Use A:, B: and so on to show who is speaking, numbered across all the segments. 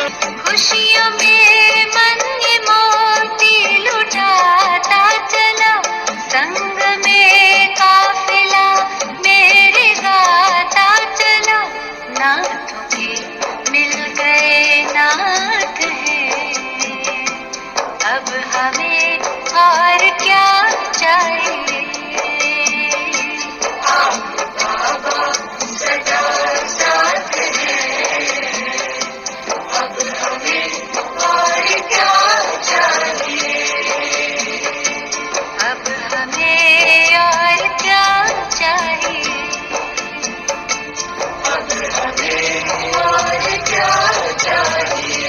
A: खुशियों में मन ये मोती लुटाता चला, संग में काफिला मेरे गाता चला। नाथों के मिल गए नाथ हैं, अब हमें और क्या चाहिए। बाबा सदा साथ है, अब हमें और क्या चाहिए। अब हमें और क्या चाहिए। अब हमें और क्या चाहिए।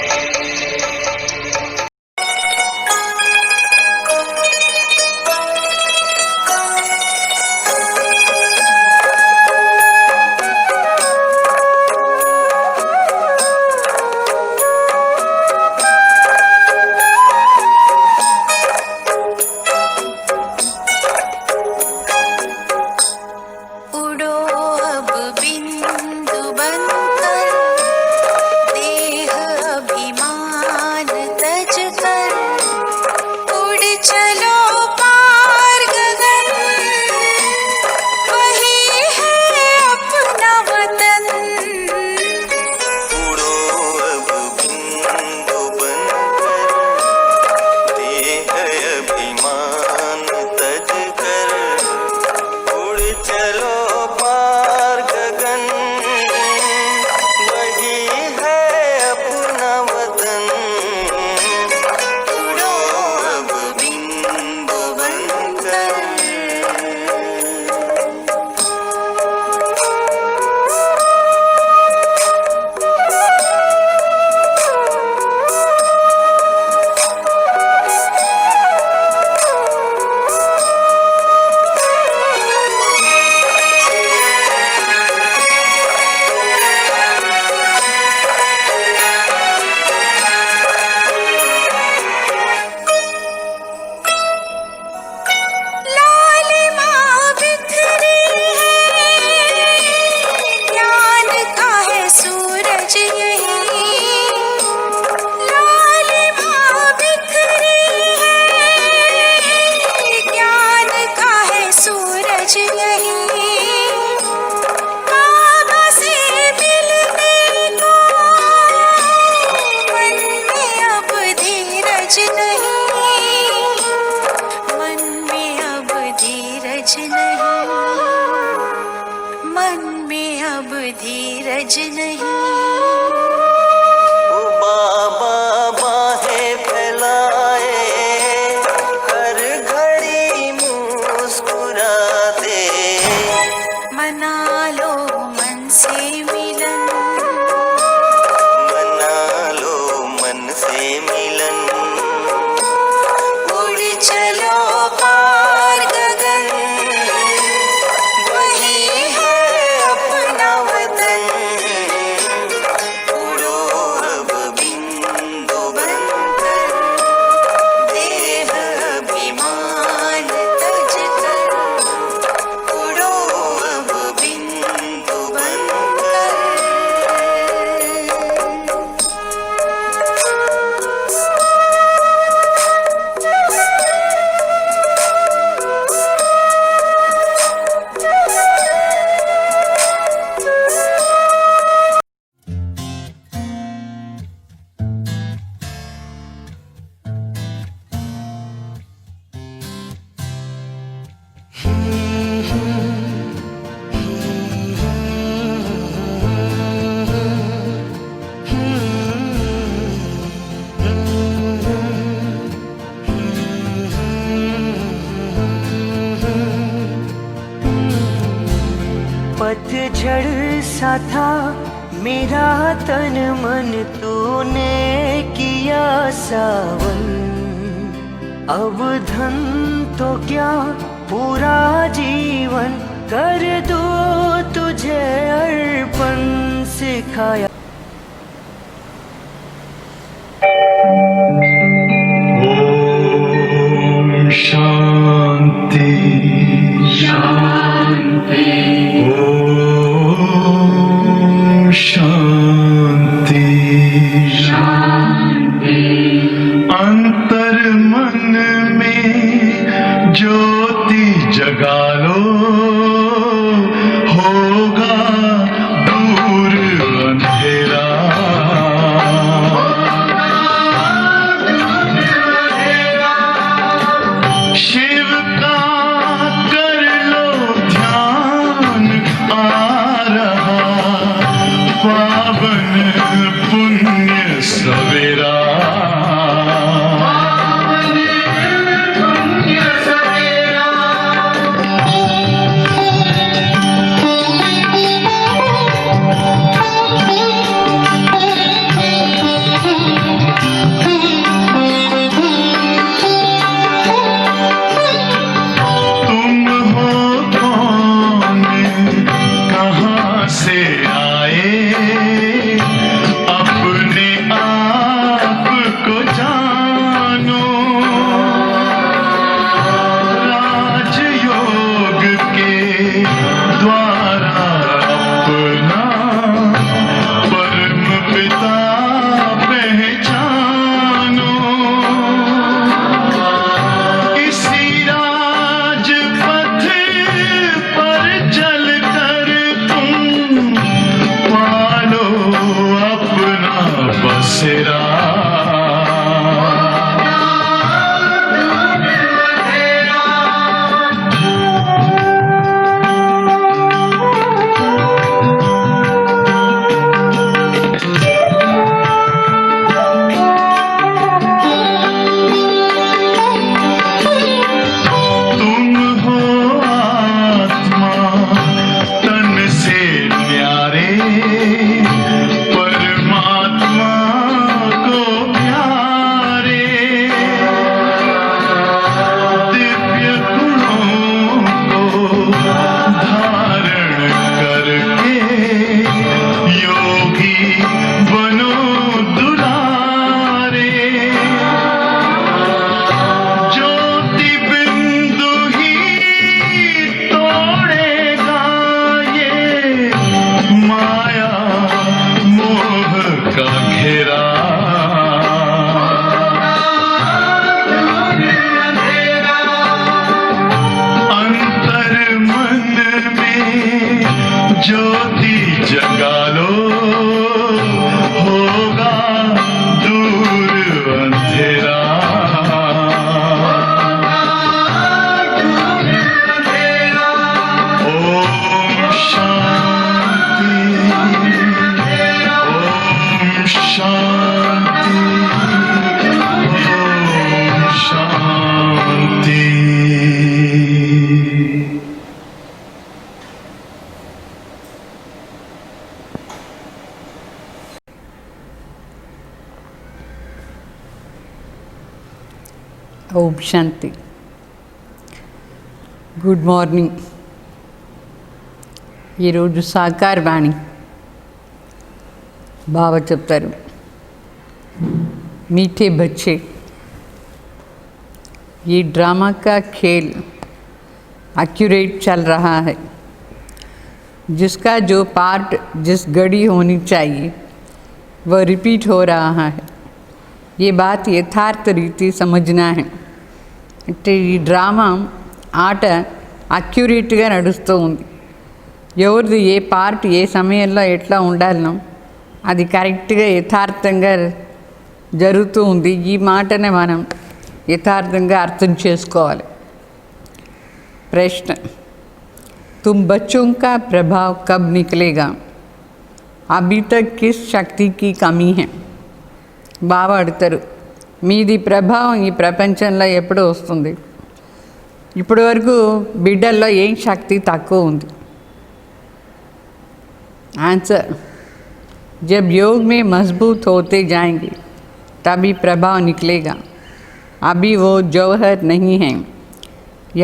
A: धीरज नहीं।
B: ओ बाबा बाहें फैलाए, हर घड़ी मुस्कुरा दे।
A: मना लो मन से मिलन,
B: मना लो मन से मिलन।
A: उड़ चलो पार गगन, वही है अपना वतन। उड़ो अब बिंदु बनकर, देह अभिमान तज कर। उड़ो अब बिंदु बनकर।
C: पतझड़ सा था मेरा तन मन, तूने किया सावन। अब धन तो क्या पूरा जीवन कर दो तुझे अर्पण सिखाया।
D: ओम शांति शांति। ओम शांति शांति। बसेरा ज्योति जगा लो होगा दूर अंधेरा ओम शांति ओम शांति ओम शांति।
E: ఓం శాంతి. Good morning. ఈరోజు సాకార్ వాణి బాబా చెప్తారు, मीठे बच्चे ये ड्रामा का खेल एक्यूरेट चल रहा है, जिसका जो पार्ट जिस घड़ी होनी चाहिए वह रिपीट हो रहा है. ये बात यथार्थ रीति समझना है. అంటే ఈ డ్రామా ఆట అక్యురేట్గా నడుస్తూ ఉంది. ఎవరిది ఏ పార్ట్ ఏ సమయంలో ఎట్లా ఉండాలనో అది కరెక్ట్గా యథార్థంగా జరుగుతూ ఉంది. ఈ మాటనే మనం యథార్థంగా అర్థం చేసుకోవాలి. ప్రశ్న, तुम बच्चों का प्रभाव कब निकलेगा? अभी तक किस शक्ति की कमी है? బాబా అడుగుతారు, మీది ప్రభావం ఈ ప్రపంచంలో ఎప్పుడు వస్తుంది? ఇప్పటి వరకు బిడ్డల్లో ఏం శక్తి తక్కువ ఉంది? ఆన్సర్, जब योग में मजबूत होते जाएंगे तभी प्रभाव निकलेगा. अभी वो जौहर नहीं है,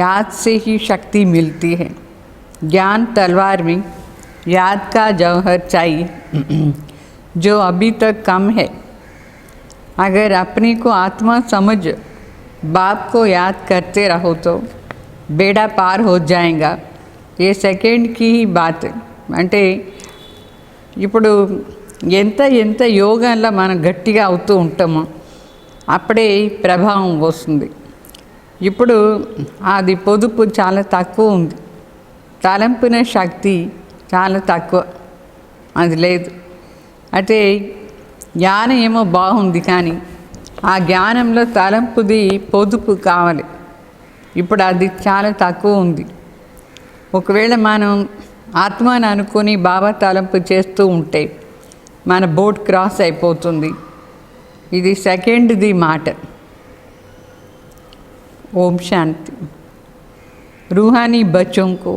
E: याद से ही शक्ति मिलती है. ज्ञान तलवार में याद का जौहर चाहिए जो अभी तक कम है. अगर अपने को आत्मा समझ बाप को याद करते रहो तो बेड़ा पार हो जाएगा. ये सेकंड की ही बात है. అంటే ఇప్పుడు ఎంత ఎంత యోగంలో మనం గట్టిగా అవుతూ ఉంటామో అప్పుడే ప్రభావం వస్తుంది. ఇప్పుడు అది పొదుపు చాలా తక్కువ ఉంది, తలంపున శక్తి చాలా తక్కువ, అది లేదు. అంటే జ్ఞానం ఏమో బాగుంది, కానీ ఆ జ్ఞానంలో తలంపుది పొదుపు కావాలి. ఇప్పుడు అది చాలా తక్కువ ఉంది. ఒకవేళ మనం ఆత్మని అనుకొని బాబా తలంపు చేస్తూ ఉంటే మన బోట్ క్రాస్ అయిపోతుంది. ఇది సెకండ్ది మాట. ओम शांति. रूहानी बच्चों को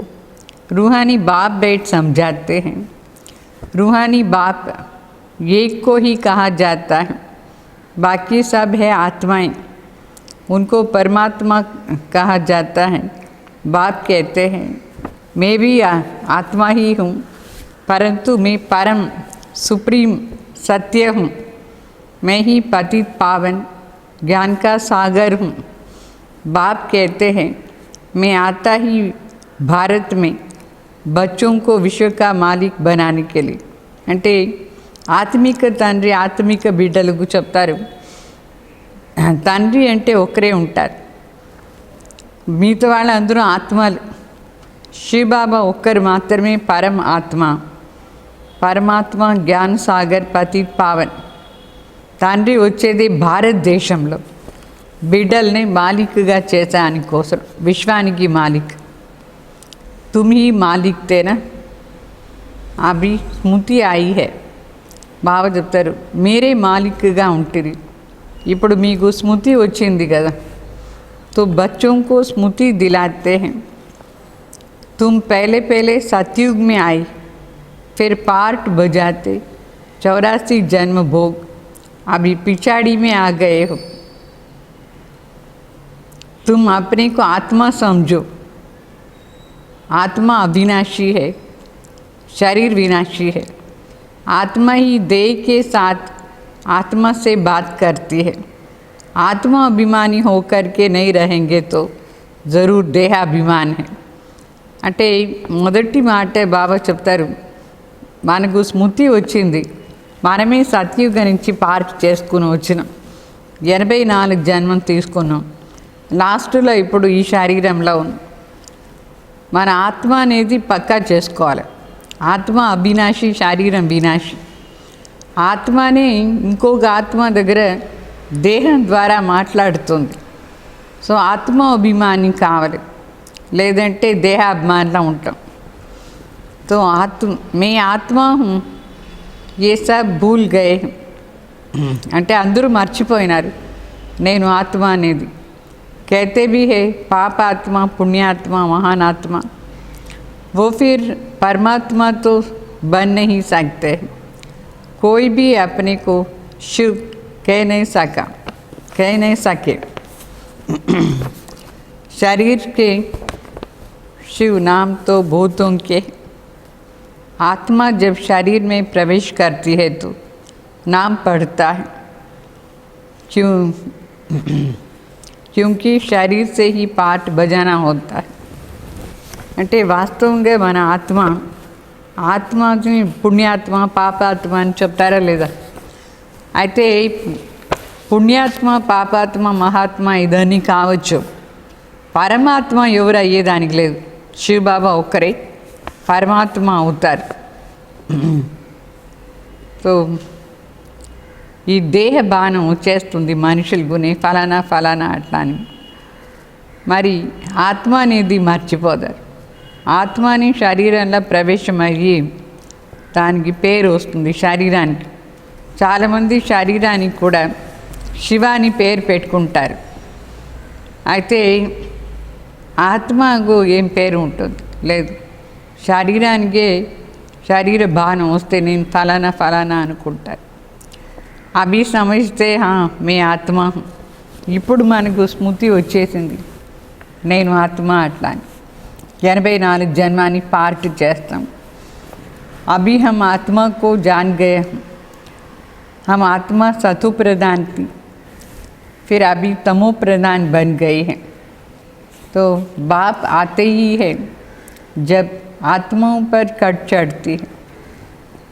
E: रूहानी बाप बैठ समझाते हैं. रूहानी बाप एक को ही कहा जाता है, बाकी सब है आत्माएं. उनको परमात्मा कहा जाता है. बाप कहते हैं, मैं भी आत्मा ही हूँ, परंतु मैं परम सुप्रीम सत्य हूँ. मैं ही पतित पावन ज्ञान का सागर हूँ. बाप कहते हैं, मैं आता ही भारत में बच्चों को विश्व का मालिक बनाने के लिए. అంటే ఆత్మిక తండ్రి ఆత్మిక బిడ్డలకు చెప్తారు, తండ్రి అంటే ఒకరే ఉంటారు, మిగతా వాళ్ళందరూ ఆత్మలు. శివబాబా ఒక్కరు మాత్రమే పరమ ఆత్మ, పరమాత్మ జ్ఞాన సాగర్ పతిత్ పావన్. తండ్రి వచ్చేది భారతదేశంలో బిడ్డల్ని మాలిక్గా చేసాని కోసం, విశ్వానికి మాలిక్. तुम ही मालिक थे ना, अभी స్మృతి आई है. బాబా చెప్తారు మీరే మాలిక్గా ఉంటుంది, ఇప్పుడు మీకు స్మృతి వచ్చింది కదా. तो बच्चों को स्मृति दिलाते हैं, तुम पहले पहले सतयुग में आई, फिर पार्ट बजाते 84 जन्म भोग, अभी पिछाड़ी में आ गए हो. तुम अपने को आत्मा समझो. आत्मा अविनाशी है, शरीर विनाशी है. आत्मा ही देह के साथ आत्मा से बात करती है. आत्मा अभिमानी होकर के नहीं रहेंगे तो ज़रूर देहाभिमान है. అంటే మొదటి మాటే బాబా చెప్తారు మనకు స్మృతి వచ్చింది, మనమే సత్యుగ నుంచి పార్క్ చేసుకుని వచ్చినాం, 84 జన్మం తీసుకున్నాం, లాస్ట్లో ఇప్పుడు ఈ శరీరంలో ఉన్నాం. మన ఆత్మ అనేది పక్కా చేసుకోవాలి. ఆత్మ అవినాశి, శరీరం వినాశి. ఆత్మనే ఇంకొక ఆత్మ దగ్గర దేహం ద్వారా మాట్లాడుతుంది. సో ఆత్మ అభిమాని కావాలి, లేదంటే దేహాభిమానిలో ఉంటాం. तो मैं आत्मा हूँ ये सब भूल गए అంటే అందరూ మర్చిపోయినారు నేను ఆత్మ అనేది. कहते भी है पापात्मा, पुण्यात्मा, महानात्मा, वो फिर परमात्मा तो बन नहीं सकते. कोई भी अपने को शिव कह नहीं सके. शरीर के शिव नाम तो भूतों के. आत्मा जब शरीर में प्रवेश करती है तो नाम पढ़ता है, क्योंकि शरीर से ही पाठ बजाना होता है. అంటే వాస్తవంగా మన ఆత్మని పుణ్యాత్మ, పాపాత్మ అని చెప్తారా లేదా? అయితే పుణ్యాత్మ, పాపాత్మ, మహాత్మ ఇదన్నీ కావచ్చు, పరమాత్మ ఎవరు అయ్యేదానికి లేదు. శివబాబా ఒక్కరే పరమాత్మ అవుతారు. సో ఈ దేహ బాణం వచ్చేస్తుంది మనుషులకునే ఫలానా ఫలానా అట్లా అని. మరి ఆత్మ అనేది మర్చిపోతారు. ఆత్మని శరీరంలో ప్రవేశమయ్యి దానికి పేరు వస్తుంది శరీరానికి. చాలామంది శరీరానికి కూడా శివాని పేరు పెట్టుకుంటారు. అయితే ఆత్మకు ఏం పేరు ఉంటుంది? లేదు. శరీరానికే శరీర బాణం వస్తే నేను ఫలానా ఫలానా అనుకుంటారు. అవి సమజితే మే ఆత్మ. ఇప్పుడు మనకు స్మృతి వచ్చేసింది నేను ఆత్మ అట్లా అని. 84 జన్మాన్ని పార్ట్ చేస్తాం. अभी हम आत्मा को जान गए, हम आत्मा सतो प्रधान थी, फिर अभी तमो प्रधान बन गए हैं. तो बाप आते ही है जब आत्माओं पर कट चढ़ती है,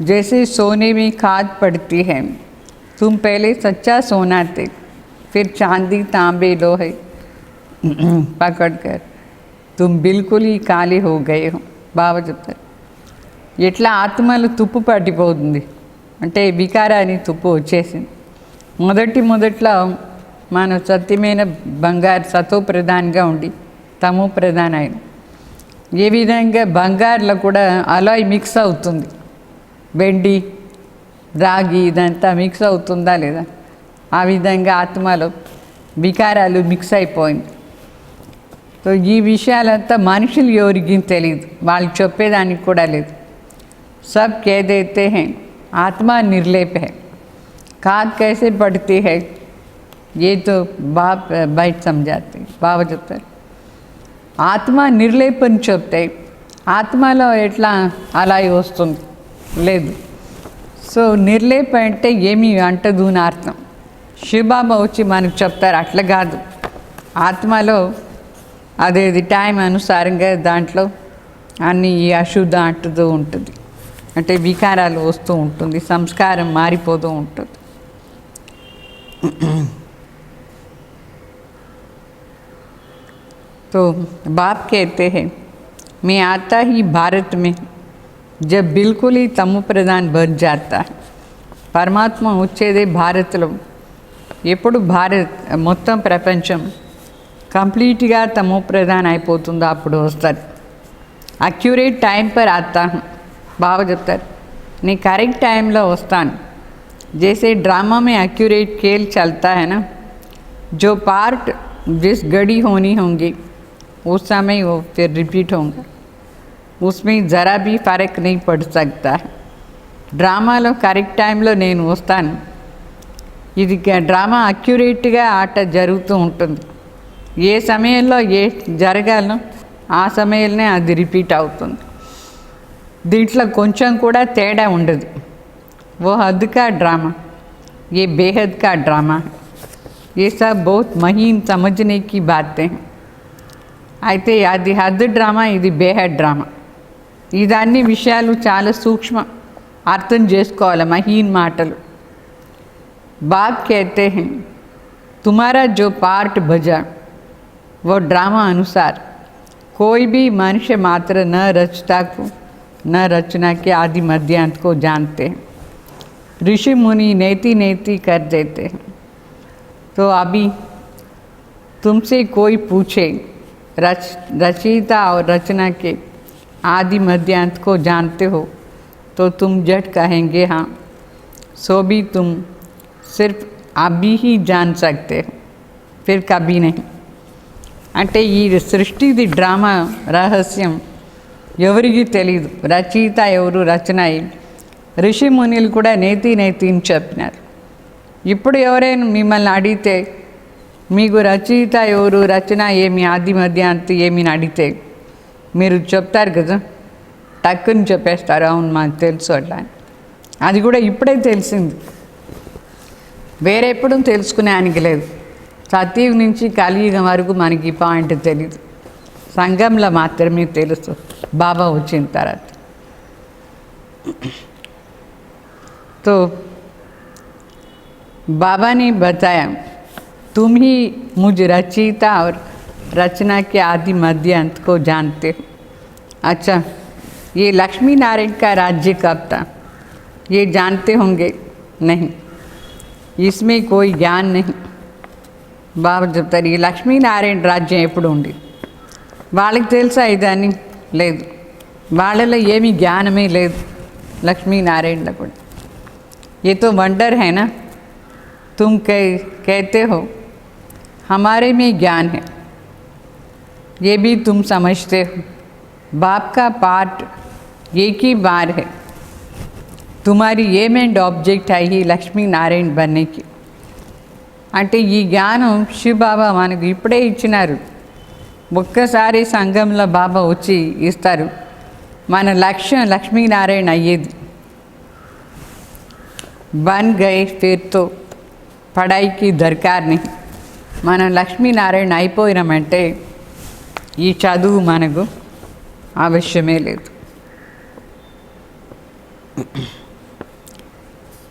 E: जैसे सोने में खाद पड़ती है. तुम पहले सच्चा सोना थे, फिर चांदी तांबे लोहे पकड़कर तुम बिल्कुल ही काले हो गए हो. బాబా చెప్తారు ఎట్లా ఆత్మలు తుప్పు పట్టిపోతుంది అంటే వికారాన్ని తుప్పు వచ్చేసింది. మొదట్లో మనం సత్యమైన బంగారు సతో ప్రధానంగా ఉండి తమో ప్రధాన అయిన. ఏ విధంగా బంగారులో కూడా అలాయ్ మిక్స్ అవుతుంది, వెండి రాగి ఇదంతా మిక్స్ అవుతుందా లేదా? ఆ విధంగా ఆత్మలో వికారాలు మిక్స్ అయిపోయింది. సో ఈ విషయాలంతా మనుషులు ఎవరికి తెలియదు, వాళ్ళు చెప్పేదానికి కూడా లేదు. सब कह देते हैं आत्मा निर्लेप है, खाद कैसे पड़ती है ये तो बाप बैठ समझाते. బాబా చెప్తారు ఆత్మ నిర్లేపని చెప్తే ఆత్మలో ఎట్లా అలా వస్తుంది? లేదు. సో నిర్లేప అంటే ఏమీ అంటదు అని అర్థం. శివబాబా వచ్చి మనకు చెప్తారు అట్లా కాదు, ఆత్మలో అదేది టైం అనుసారంగా దాంట్లో అన్నీ అశుద్ధ అంటుతూ ఉంటుంది, అంటే వికారాలు వస్తూ ఉంటుంది, సంస్కారం మారిపోతూ ఉంటుంది. तो बाप कहते हैं मैं आता ही भारत में जब बिल्कुल ही तमो प्रधान बन जाता है, పరమాత్మ వచ్చేదే భారత్లో. ఎప్పుడు భారత్ మొత్తం ప్రపంచం కంప్లీట్గా తమో ప్రధాన అయిపోతుందో అప్పుడు వస్తారు. అక్యురేట్ టైం పర్ ఆతా హూँ, బాబా చెప్తారు నీ కరెక్ట్ టైంలో వస్తాను. जैसे ड्रामा में एक्यूरेट खेल चलता है ना, जो पार्ट जिस घड़ी होनी होंगी उस समय वो फिर रिपीट होंगे, उसमें ज़रा भी फ़र्क नहीं पड़ सकता है. డ్రామాలో కరెక్ట్ టైంలో నేను వస్తాను. ఇది డ్రామా అక్యురేట్గా ఆట జరుగుతూ ఉంటుంది. ఏ సమయంలో ఏ జరగాలో ఆ సమయంలోనే అది రిపీట్ అవుతుంది. దీంట్లో కొంచెం కూడా తేడా ఉండదు. वो हद का ड्रामा, ये बेहद का ड्रामा है. ये सब बहुत महीन समझने की बातें हैं. అయితే అది హద్ డ్రామా, ఇది బేహద్ డ్రామా. ఇదన్ని విషయాలు చాలా సూక్ష్మ అర్థం చేసుకోవాలి, మహీన్ మాటలు. बाप कहते हैं तुम्हारा जो पार्ट बजा वो ड्रामा अनुसार कोई भी मनुष्य मात्र न रचता को न रचना के आदि मध्यांत को जानते हैं. ऋषि मुनि नेति नेति कर देते हैं. तो अभी तुमसे कोई पूछे रचयिता और रचना के आदि मध्यांत को जानते हो तो तुम झट कहेंगे हाँ, सो भी तुम सिर्फ अभी ही जान सकते हो, फिर कभी नहीं. అంటే ఈ సృష్టిది డ్రామా రహస్యం ఎవరికి తెలియదు. రచయిత ఎవరు, రచన ఋషి మునిలు కూడా నేతి నేతి అని చెప్పినారు. ఇప్పుడు ఎవరైనా మిమ్మల్ని అడిగితే మీకు రచయిత ఎవరు, రచన ఏమి, ఆది మధ్యాంతి ఏమి అని అడిగితే మీరు చెప్తారు కదా, టక్కుని చెప్పేస్తారు అవును మాకు తెలుసు అట్లా. అది కూడా ఇప్పుడే తెలిసింది, వేరే ఎప్పుడు తెలుసుకునేదానికి లేదు. సతయుగం నుంచి కలియుగం వరకు మనకి ఈ పాయింట్ తెలీదు, సంఘంలో మాత్రమే తెలుసు బాబా వచ్చిన తర్వాత. तो बाबा ने बताया तुम ही मुझ रचयिता और रचना के आदि मध्य अंत को जानते हो. अच्छा, ये लक्ष्मी नारायण का राज्य कब था ये जानते होंगे? नहीं, इसमें कोई ज्ञान नहीं. బాబా చెప్తారు ఈ లక్ష్మీనారాయణ రాజ్యం ఎప్పుడు ఉంది, వాళ్ళకి తెలుసా ఇదని? లేదు, వాళ్ళలో ఏమీ జ్ఞానమే లేదు లక్ష్మీనారాయణలో కూడా. ये तो वंडर है ना, तुम कहते हो हमारे में ज्ञान है, ये भी तुम समझते हो. बाप का पार्ट एक ही बार है. तुम्हारी एम एंड ऑब्जेक्ट है ही लक्ष्मी नारायण बनने की. అంటే ఈ జ్ఞానం శివ బాబా మనకు ఇప్పుడే ఇచ్చినారు. ఒక్కసారి సంఘంలో బాబా వచ్చి ఇస్తారు, మన లక్ష్యం లక్ష్మీనారాయణ అయ్యేది. बन गए फिर तो पढ़ाई की दरकार नहीं. మనం లక్ష్మీనారాయణ అయిపోయినామంటే ఈ చదువు మనకు అవశ్యమే లేదు.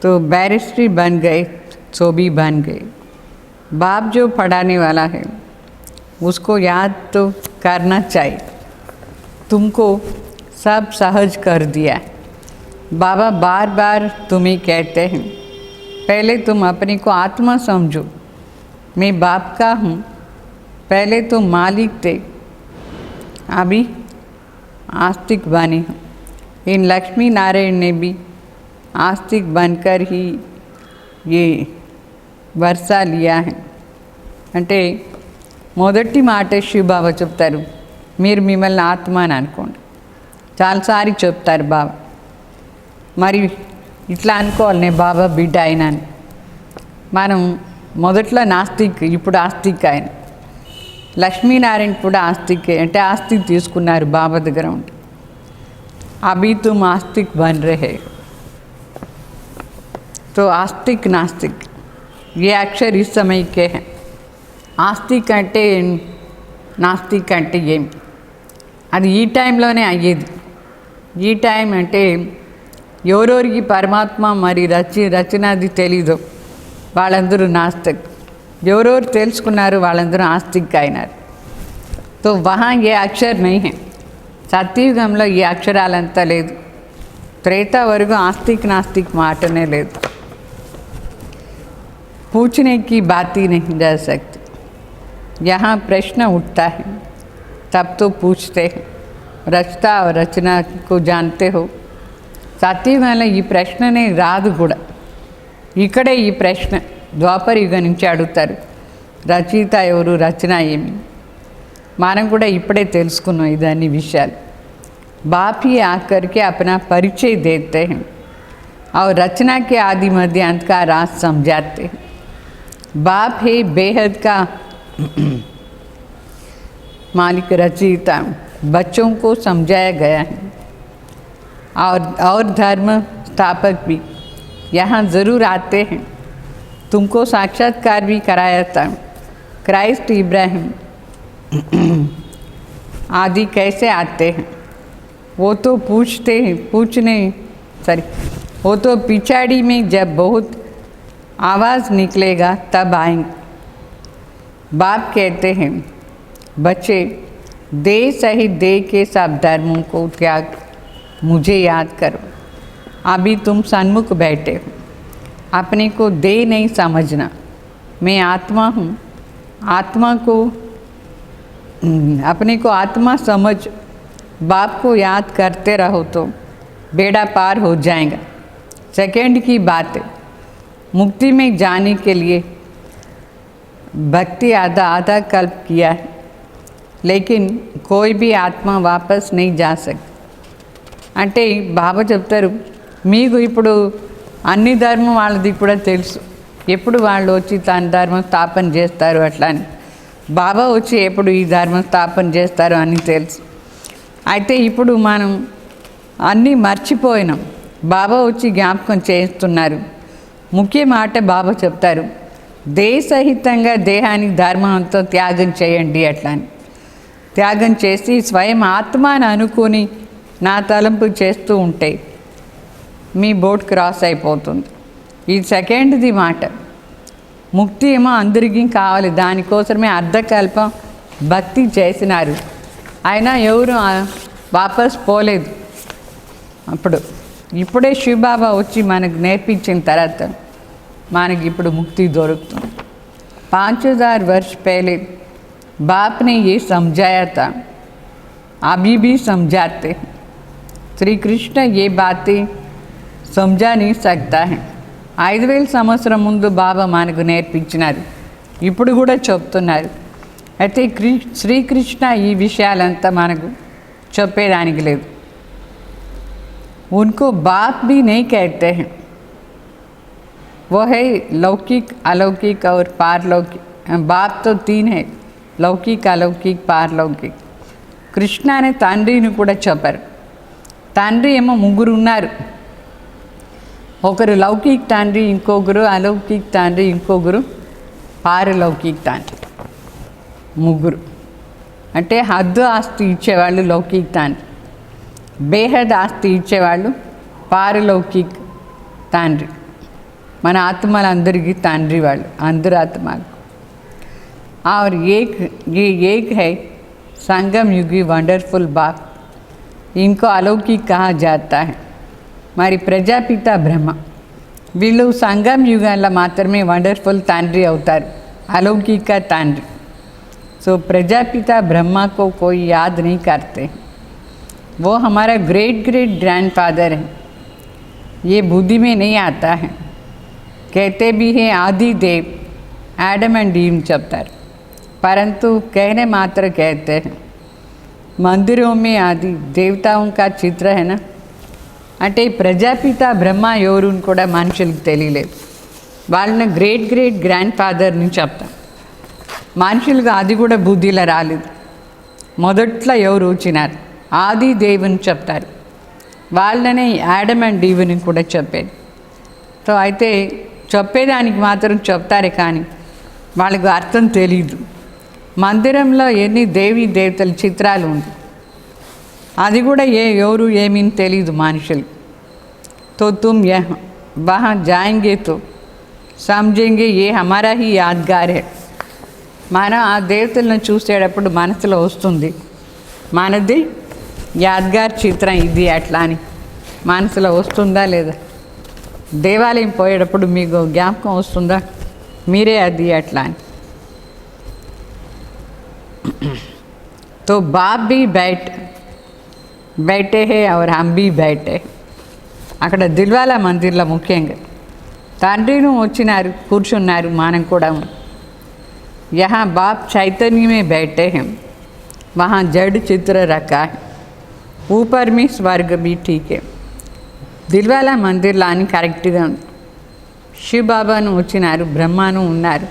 E: तो बैरिस्ट्री बन गए सो भी बन गए. बाप जो पढ़ाने वाला है उसको याद तो करना चाहिए. तुमको सब सहज कर दिया है. बाबा बार बार तुम्हें कहते हैं पहले तुम अपने को आत्मा समझो, मैं बाप का हूँ. पहले तुम मालिक थे, अभी आस्तिक बने हो. इन लक्ष्मी नारायण ने भी आस्तिक बनकर ही ये वर्षा लिया है. అంటే మొదటి మాట శివ బాబా చెప్తారు, మీరు మిమ్మల్ని ఆత్మ అని అనుకోండి. చాలాసారి చెప్తారు బాబా, మరి ఇట్లా అనుకోవాలి నేను బాబా బిడ్డ అయినాను. మనం మొదట్లో నాస్తిక్, ఇప్పుడు ఆస్తిక్ ఆయన. లక్ష్మీనారాయణ కూడా ఆస్తికే, అంటే ఆస్తిక్ తీసుకున్నారు బాబా దగ్గర ఉండి. అభి తుమ్ ఆస్తిక్ బన్ రహే. तो आस्तिक नास्तिक ये अक्षर इस समय के हैं. ఆస్తిక్ అంటే నాస్తిక్ అంటే ఏమి, అది ఈ టైంలోనే అయ్యేది. ఈ టైం అంటే ఎవరెవరికి పరమాత్మ మరి రచనది తెలీదు వాళ్ళందరూ నాస్తిక్, ఎవరెవరు తెలుసుకున్నారు వాళ్ళందరూ ఆస్తిక్ అయినారు. तो वहाँ ये अक्षर नहीं है. సత్యయుగంలో ఈ అక్షరాలంతా లేదు. త్రేతా వరకు ఆస్తిక్ నాస్తిక్ మాటనే లేదు. पूछने की बात ही नहीं रह सकती। यहाँ प्रश्न उठता है तब तो पूछते हैं। रचता और रचना को जानते हो సాత్వికంలో ఈ ప్రశ్ననే రాదు కూడా. ఇక్కడే ఈ ప్రశ్న ద్వాపర యుగం నుంచి అడుగుతారు, రచయిత ఎవరు, రచన ఏమి. మనం కూడా ఇప్పుడే తెలుసుకున్నాం ఇదన్ని విషయాలు. बाप ही आकर के अपना परिचय देते हैं और रचना के आदि मध्य अंत का राज समझाते हैं. बाप है बेहद का मालिक, रचयिता, बच्चों को समझाया गया है. और धर्म स्थापक भी यहाँ ज़रूर आते हैं. तुमको साक्षात्कार भी कराया था. क्राइस्ट इब्राहिम आदि कैसे आते हैं वो तो वो तो पिछाड़ी में जब बहुत आवाज़ निकलेगा तब आएंगे. बाप कहते हैं, बच्चे देह सहित देह के सब धर्मों को त्याग मुझे याद करो. अभी तुम सन्मुख बैठे हो. अपने को देह नहीं समझना, मैं आत्मा हूँ. आत्मा को अपने को आत्मा समझ बाप को याद करते रहो तो बेड़ा पार हो जाएगा. सेकंड की बात है, मुक्ति में जाने के लिए भक्ति आधा कल्प किया है, लेकिन कोई भी आत्मा वापस नहीं जा सकती. అంటే బాబా చెప్తారు, మీకు ఇప్పుడు అన్ని ధర్మం వాళ్ళది కూడా తెలుసు, ఎప్పుడు వాళ్ళు వచ్చి తన ధర్మం స్థాపన చేస్తారు అట్లా అని. బాబా వచ్చి ఎప్పుడు ఈ ధర్మం స్థాపన చేస్తారు అని తెలుసు. అయితే ఇప్పుడు మనం అన్నీ మర్చిపోయినాం, బాబా వచ్చి జ్ఞాపకం చేస్తున్నారు. ముఖ్య మాట బాబా చెప్తారు, దేహసహితంగా దేహాన్ని ధర్మంతో త్యాగం చేయండి అట్లా అని. త్యాగం చేసి స్వయం ఆత్మాను అనుకొని నా తలంపు చేస్తూ ఉంటే మీ బోట్ క్రాస్ అయిపోతుంది. ఈ సెకండ్ది మాట. ముక్తి ఏమో అందరికీ కావాలి, దానికోసమే అర్ధకల్పం భక్తి చేసినారు, అయినా ఎవరు వాపస్ పోలేదు. ఇప్పుడే శివబాబా వచ్చి మనకు నేర్పించిన తర్వాత మనకి ఇప్పుడు ముక్తి దొరుకుతుంది. 5000 वर्ष पहले बाप ने ये समझाया था, अभी भी समझाते हैं. श्री कृष्ण ये बातें समझा नहीं सकता है. 5000 సంవత్సరం ముందు బాబా మనకు నేర్పించినారు, ఇప్పుడు కూడా చెప్తున్నారు. అయితే శ్రీకృష్ణ ఈ విషయాలంతా మనకు చెప్పేదానికి లేదు. उनको बाप भी नहीं कहते हैं, वो है लौकिक, अलौकिक और पारलौकिक. बाप तो 3 है, लौकिक, अलौकिक, पारलौकिक. కృష్ణ అనే తండ్రిని కూడా చెప్పారు. తండ్రి ఏమో 3 ఉన్నారు, ఒకరు లౌకిక్ తండ్రి, ఇంకొకరు అలౌకిక్ తండ్రి, ఇంకొకరు పారలౌకిక్ తండ్రి. 3 అంటే హద్దు ఆస్తి ఇచ్చేవాళ్ళు లౌకిక్ తండ్రి, బేహద్ ఆస్తి ఇచ్చేవాళ్ళు పారలౌకిక్ తండ్రి. మన ఆత్మలందరికీ తండ్రి వాళ్ళు, అందరు ఆత్మలు. और ये एक है संगम युगी वंडरफुल बाप, इनको अलौकिक कहा जाता है. మరి ప్రజాపిత బ్రహ్మ వీళ్ళు సంగం యుగాల్లో మాత్రమే వండర్ఫుల్ తండ్రి అవుతారు, अलौकिक का తండ్రి. सो प्रजापिता ब्रह्मा को कोई याद नहीं करते, वो हमारा ग्रेट ग्रैंडफादर है. ये बुद्धि में नहीं आता है. कहते भी हैं आदि देव, एडम एंड ईव చెప్తారు, परंतु कहने मात्र कहते हैं. मंदिरों में आदि देवताओं का चित्र है ना. అంటే ప్రజాపిత బ్రహ్మ ఎవరుని కూడా మనుషులకు తెలియలేదు, వాళ్ళని గ్రేట్ గ్రాండ్ఫాదర్ని చెప్తాం. మనుషులకు అది కూడా బుద్ధిలో రాలేదు. మొదట్లో ఎవరు వచ్చినారు, ఆది దేవుని చెప్తారు, వాళ్ళనే యాడమ్ అండ్ ఈవ్ని కూడా చెప్పేది. సో అయితే చెప్పేదానికి మాత్రం చెప్తారే కానీ వాళ్ళకు అర్థం తెలీదు. మందిరంలో ఎన్ని దేవీ దేవతల చిత్రాలు ఉంది, అది కూడా ఎవరు ఏమీ తెలీదు మనుషులు. तो तुम यहाँ वहाँ जाएंगे तो समझेंगे ये हमारा ही यादगार है. మనం ఆ దేవతలను చూసేటప్పుడు మనసులో వస్తుంది, మనది యాద్గార్ చిత్రం ఇది అట్లా అని మనసులో వస్తుందా లేదా? దేవాలయం పోయేటప్పుడు మీకు జ్ఞాపకం వస్తుందా? మీరే అది అట్లా అని. तो बाप भी बैठे हैं और हम भी बैठे. అక్కడ దిల్వాలా మందిర్లో ముఖ్యంగా తండ్రిను వచ్చినారు, కూర్చున్నారు, మనం కూడా. यहाँ बाप चैतन्य में बैठे हैं, वहाँ जड़ चित्र रखा है, ऊपर में स्वर्ग भी ठीक है. దిల్వాలా మందిర్లో అని కరెక్ట్గా ఉంది. శివ బాబాను వచ్చినారు, బ్రహ్మను ఉన్నారు,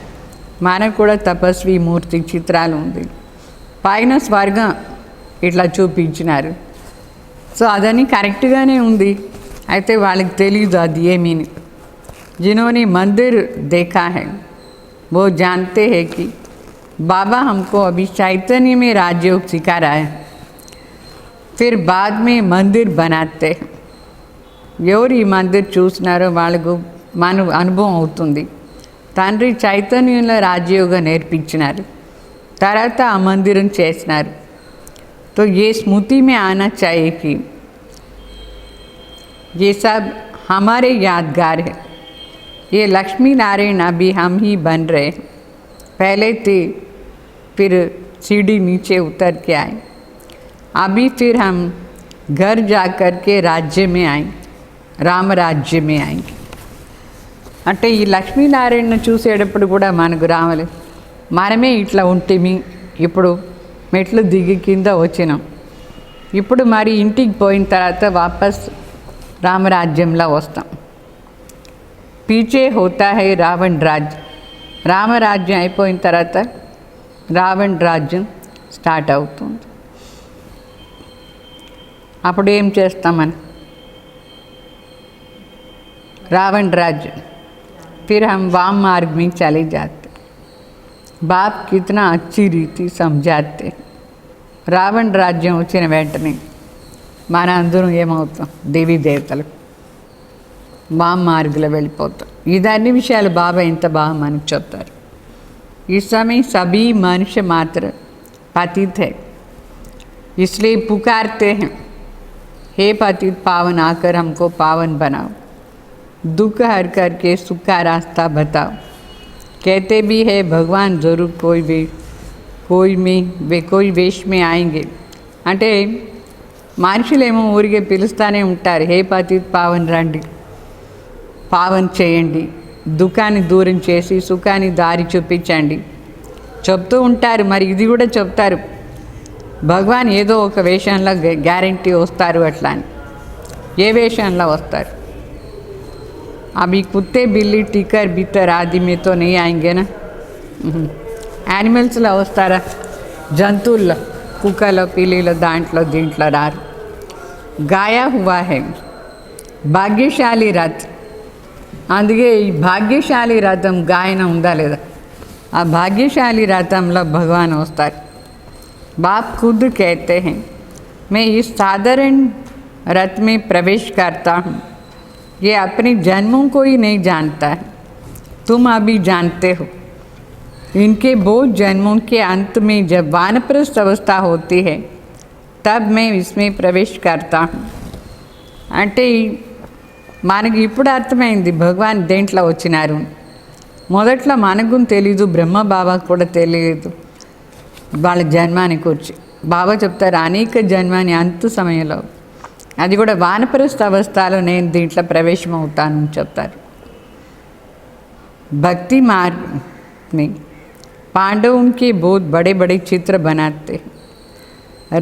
E: మనకు కూడా తపస్వి మూర్తి చిత్రాలు ఉంది, పైన స్వర్గం ఇట్లా చూపించినారు. సో అదని కరెక్ట్గానే ఉంది. అయితే వాళ్ళకి తెలీదు అది ఏమీని. जिन्होंने मंदिर देखा है वो जानते हैं कि बाबा हमको अभी चैतन्य में राजयोग सिखा रहा है, फिर बाद में मंदिर बनाते हैं. ఎవరు ఈ మందిర్ చూసినారో వాళ్ళకు మన అనుభవం అవుతుంది. తండ్రి చైతన్యంలో రాజయోగం నేర్పించినారు, తర్వాత ఆ మందిరం చేసినారు. तो ये स्मृति में आना चाहिए कि ये सब हमारे यादगार है. ये लक्ष्मी नारायण अभी हम ही बन रहे हैं. पहले थे, फिर सीढ़ी नीचे उतर के आए, अभी फिर हम घर जा कर के राज्य में आए, राम राज्य में आएंगे. అంటే ఈ లక్ష్మీనారాయణను చూసేటప్పుడు కూడా మనకు రావాలి, మనమే ఇట్లా ఉంటేమి, ఇప్పుడు మెట్లు దిగి కింద వచ్చినాం, ఇప్పుడు మరి ఇంటికి పోయిన తర్వాత వాపస్ రామరాజ్యంలో వస్తాం. పీచే హోతా హై రావణ్ రాజ్యం. రామరాజ్యం అయిపోయిన తర్వాత రావణ్ రాజ్యం స్టార్ట్ అవుతుంది. అప్పుడు ఏం చేస్తామని रावण राज्य, फिर हम वाम मार्ग में चले जाते. बाप कितना अच्छी रीति समझाते. రావణ్ రాజ్యం వచ్చిన వెంటనే మన అందరం ఏమవుతాం, దేవీ దేవతలు వామ్ మార్గంలో వెళ్ళిపోతాం. ఇదన్ని విషయాలు బాబా ఎంత బాగా మనకు చెప్తారు. इस समय सभी मनुष्य मात्र पतित है, इसलिए पुकारते हैं, हे पतित पावन आकर हमको पावन बनाओ, दुख हर करके सुख का रास्ता बताओ. कहते भी है भगवान ज़रूर कोई वेश में आएंगे. అంటే మనుషులేమో ఊరికే పిలుస్తూనే ఉంటారు, హే పతిత్ పావన్ రండి, పావన్ చేయండి, దుఃఖాన్ని దూరం చేసి సుఖాన్ని దారి చూపించండి చెప్తూ ఉంటారు. మరి ఇది కూడా చెప్తారు, భగవాన్ ఏదో ఒక వేషంలో గ్యారంటీ వస్తారు అట్లా అని. ఏ వేషంలో వస్తారు? अभी कुत्ते बिल्ली टिकर भीतर आदि में तो नहीं आएंगे ना. యానిమల్స్లో వస్తారా? జంతువుల్లో, కుక్కలో, పిల్లిలో, దాంట్లో దీంట్లో రారు. గాయా హువా హై భాగ్యశాలి రథ్. అందుకే ఈ భాగ్యశాలి రథం గాయన ఉందా లేదా? ఆ భాగ్యశాలి రథంలో భగవాన్ వస్తారు. बाप खुद कहते हैं, मैं इस साधारण रथ में प्रवेश करता हूँ, ये अपने जन्मों को ही नहीं जानता है, तुम अभी जानते हो. इनके बहुत जन्मों के अंत में जब वानप्रस्थ अवस्था होती है तब मैं इसमें प्रवेश करता हूँ. అంటే మనకి ఇప్పుడు అర్థమైంది భగవాన్ దేంట్లో వచ్చినారు. మొదట్లో మనకు తెలీదు, బ్రహ్మ బాబాకు కూడా తెలియదు వాళ్ళ జన్మాన్ని కూర్చి. బాబా చెప్తారు అనేక జన్మాని అంత సమయంలో, అది కూడా వానప్రస్థ అవస్థలో నేను దీంట్లో ప్రవేశం అవుతానని చెప్తారు. भक्ति मार्ग में पांडवों के बहुत बड़े बड़े चित्र बनाते.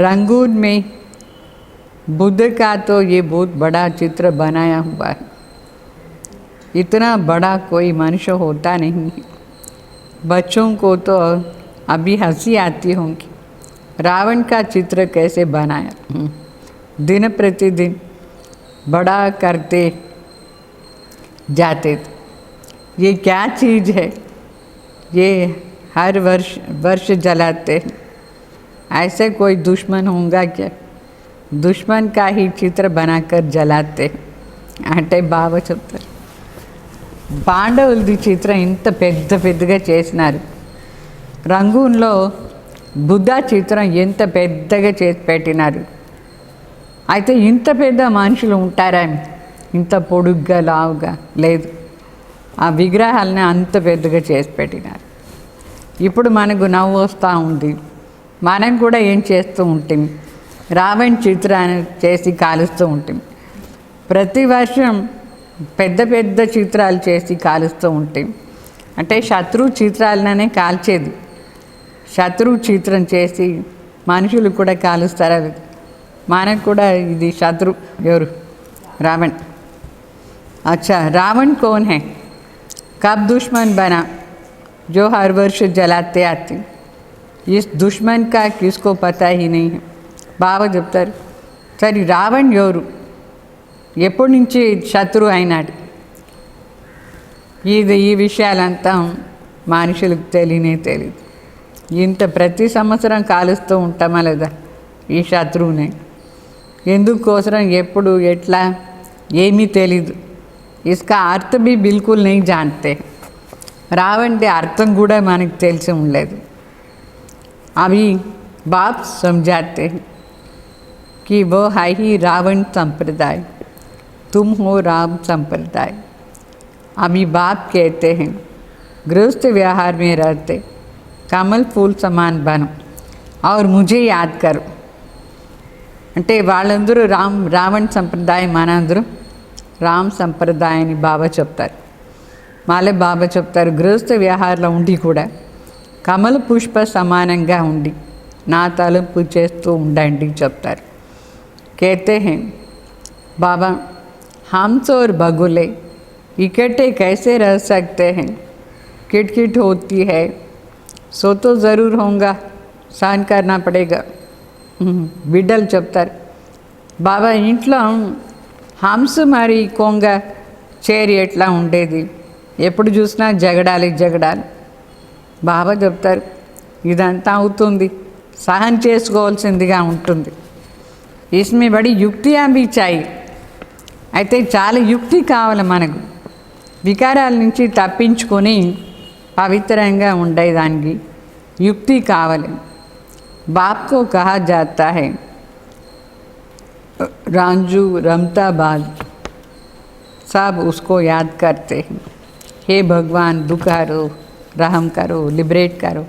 E: रंगून में बुद्ध का तो ये बहुत बड़ा चित्र बनाया हुआ है. इतना बड़ा कोई मनुष्य होता नहीं है. बच्चों को तो अभी हंसी आती होगी, रावण का चित्र कैसे बनाया. दिन प्रतिदिन बड़ा करते जाते थे. ये क्या चीज़ है, ये हर वर्ष जलाते हैं. ऐसे कोई दुश्मन होगा क्या? दुश्मन का ही चित्र बनाकर जलाते हैं. అంటే బాబా చెప్తారు, పాండవులది చిత్రం ఇంత పెద్దగా చేసినారు. రంగూన్లో బుద్ధ చిత్రం ఎంత పెద్దగా చేసి పెట్టినారు. అయితే ఇంత పెద్ద మనుషులు ఉంటారా? ఇంత పొడుగ్గా లావుగా లేదు. ఆ విగ్రహాలని అంత పెద్దగా చేసి పెట్టినారు. ఇప్పుడు మనకు నవ్వు వస్తూ ఉంది. మనం కూడా ఏం చేస్తూ ఉంటాం, రావణ్ చిత్రాన్ని చేసి కాలుస్తూ ఉంటాం. ప్రతి వర్షం పెద్ద పెద్ద చిత్రాలు చేసి కాలుస్తూ ఉంటాం. అంటే శత్రువు చిత్రాలనే కాల్చేది. శత్రువు చిత్రం చేసి మనుషులు కూడా కాలుస్తారు. అవి మనకు కూడా ఇది శత్రు ఎవరు, రావణ్. अच्छा रावण कौन है, कब दुश्मन बना, जो हर वर्ष जलाते आते. इस दुश्मन का किसको पता ही नहीं है. బాబా చెప్తారు, సరే రావణ్ ఎవరు, ఎప్పటి నుంచి శత్రువు అయినాడు. ఈ విషయాలంతా మనుషులకు తెలియదు. ఇంత ప్రతి సంవత్సరం కాలుస్తూ ఉంటామా లేదా ఈ శత్రువుని. ఎందుకోసం, ఎప్పుడు, ఎట్లా ఏమీ తెలీదు. इसका अर्थ भी बिल्कुल नहीं जानते. रावण के अर्थम కూడా మనకు తెలిసి ఉండలేదు. अभी बाप समझाते हैं कि वो है ही रावण संप्रदाय, तुम हो राम संप्रदाय. अभी बाप कहते हैं गृहस्थ व्यवहार में रहते कमल फूल समान बनो और मुझे याद करो. అంటే వాళ్ళందరూ రావణ్ సంప్రదాయం, మనందరూ రామ్ సంప్రదాయాన్ని బాబా చెప్తారు. మాలే బాబా చెప్తారు, గృహస్థ వ్యవహారంలో ఉండి కూడా కమల పుష్ప సమానంగా ఉండి నా తలుపు చేస్తూ ఉండండి చెప్తారు. कहते हैं बाबा हम्स और बगुले इकट्ठे कैसे रह सकते हैं, किटकिट होती है सो तो ज़रूर होगा, सहन करना पड़ेगा. బిడ్డలు చెప్తారు, బాబా ఇంట్లో హంస మరి కొంగ చేరి ఎట్లా ఉండేది, ఎప్పుడు చూసినా జగడాలి. బాబా చెప్తారు, ఇదంతా అవుతుంది, సహన్ చేసుకోవాల్సిందిగా ఉంటుంది. ఇస్మే బడి యుక్తి అంబించాయి. అయితే చాలా యుక్తి కావాలి మనకు, వికారాల నుంచి తప్పించుకొని పవిత్రంగా ఉండేదానికి యుక్తి కావాలి. बाप को कहा जाता है रांझू रमता बाज, सब उसको याद करते हैं, हे भगवान दुखारो, रहम करो, लिबरेट करो.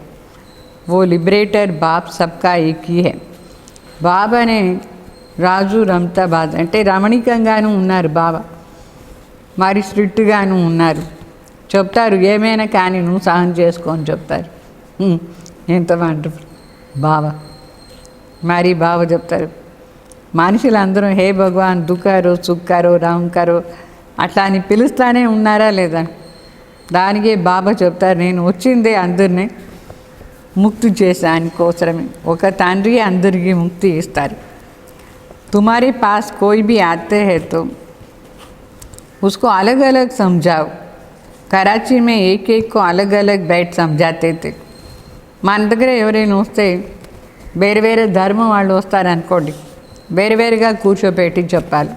E: वो लिबरेटर बाप सबका एक ही है. बाबा ने రాజు రమతాబాద్ అంటే రమణీకంగాను ఉన్నారు బాబా, మరి స్ట్రిక్ట్గాను ఉన్నారు. చెప్తారు ఏమైనా కానీ నువ్వు సహనం చేసుకొని చెప్తారు. ఎంత వండర్ఫుల్ బాబా. మరి బాబా చెప్తారు, మనుషులందరూ హే భగవాన్ దుఃఖారో సుఖారో రాంకారో అట్లా అని పిలుస్తానే ఉన్నారా లేదా. దానికే బాబా చెప్తారు, నేను వచ్చిందే అందరినీ ముక్తి చేశాని కోసమే. ఒక తండ్రి అందరికీ ముక్తి ఇస్తారు. तुम्हारे पास कोई भी आते हैं तो उसको अलग अलग समझाओ. कराची में एक को अलग अलग बैठ समझाते थे. మన దగ్గర ఎవరైనా వస్తే వేరే వేరే ధర్మం వాళ్ళు వస్తారనుకోండి, వేరే వేరేగా కూర్చోపెట్టి చెప్పాలి.